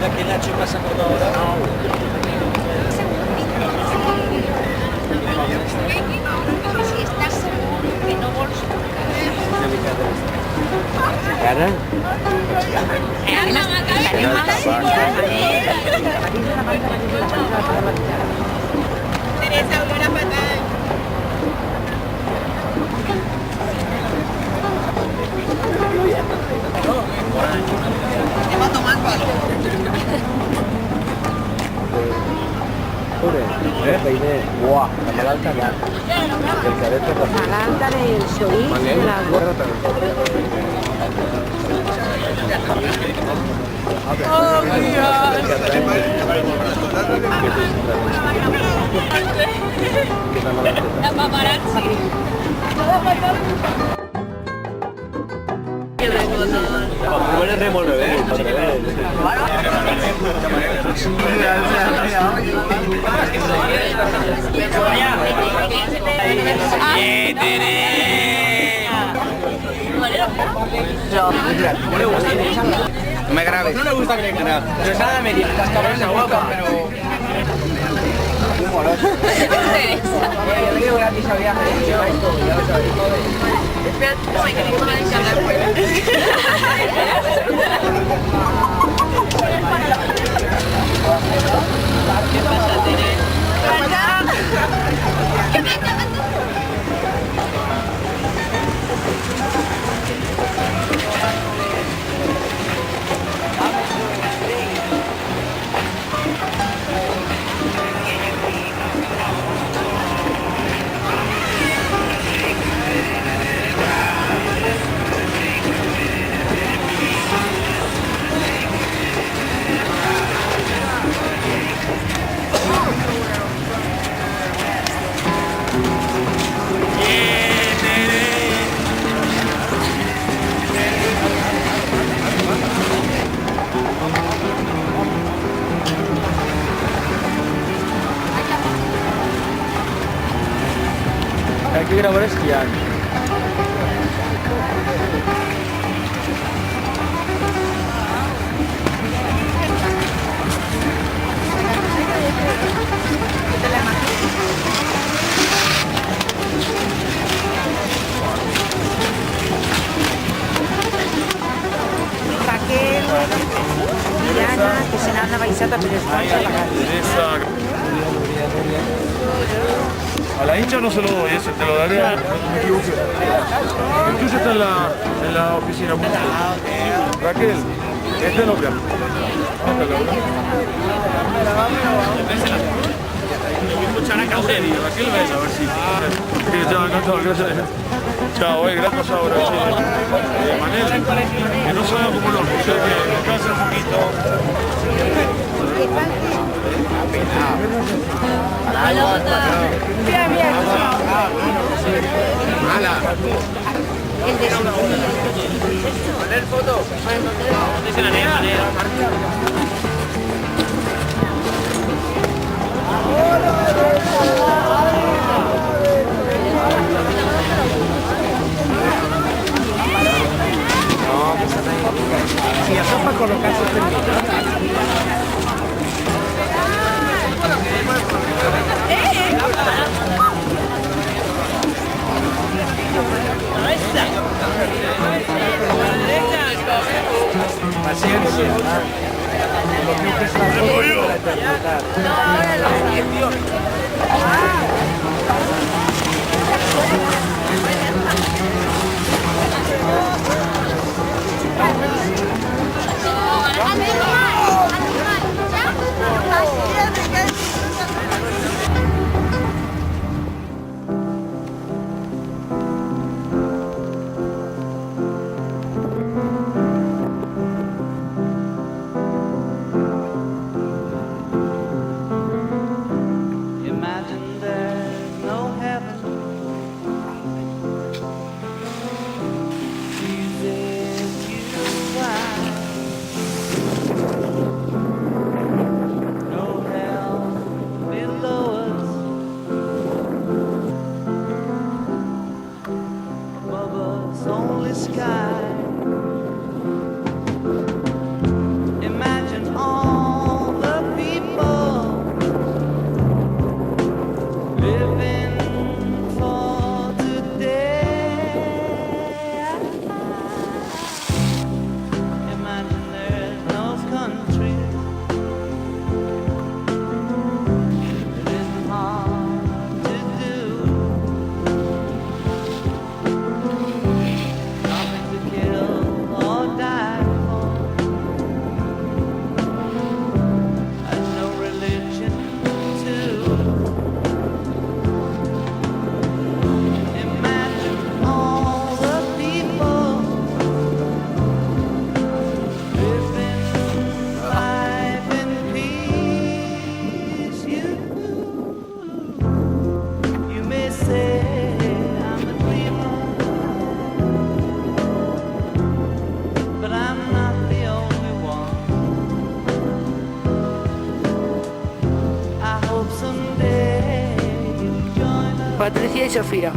Aquí Nacho pasa por ahora. Si estás seguro que no vols Cara? Teresa, olor a fatal. Te va a tomar palo. Peine. Buah, la malalta ya. El cadete también. Malalta del Soí, la La paparazzi. Bueno, remo al revés. No me grabes. No le gusta que le grabes. Pero es nada media. Las cabronas guapa, pero... Yo digo gratis a viaje. Ya lo sabéis. Espera, no hay que ninguna de ¿Qué pasa, Tere? Hay que grabar esquiando. Raquel, Diana, que se n'han baixat a Perestrosa a la casa. A la hincha no se lo doy, ese te lo daré. Me equivoqué. El tuyo está en la oficina. Raquel, este no cambia. Raquel, ven a ver si. Chao, encantado, gracias. Chao, gracias ahora. Manel, que no salga como loco, o sea que descansa un poquito. Mira, mira. ¡Hala! El de su ¿Poner foto? Si això fa col·locar-se Paciencia. Patricia y Sofía.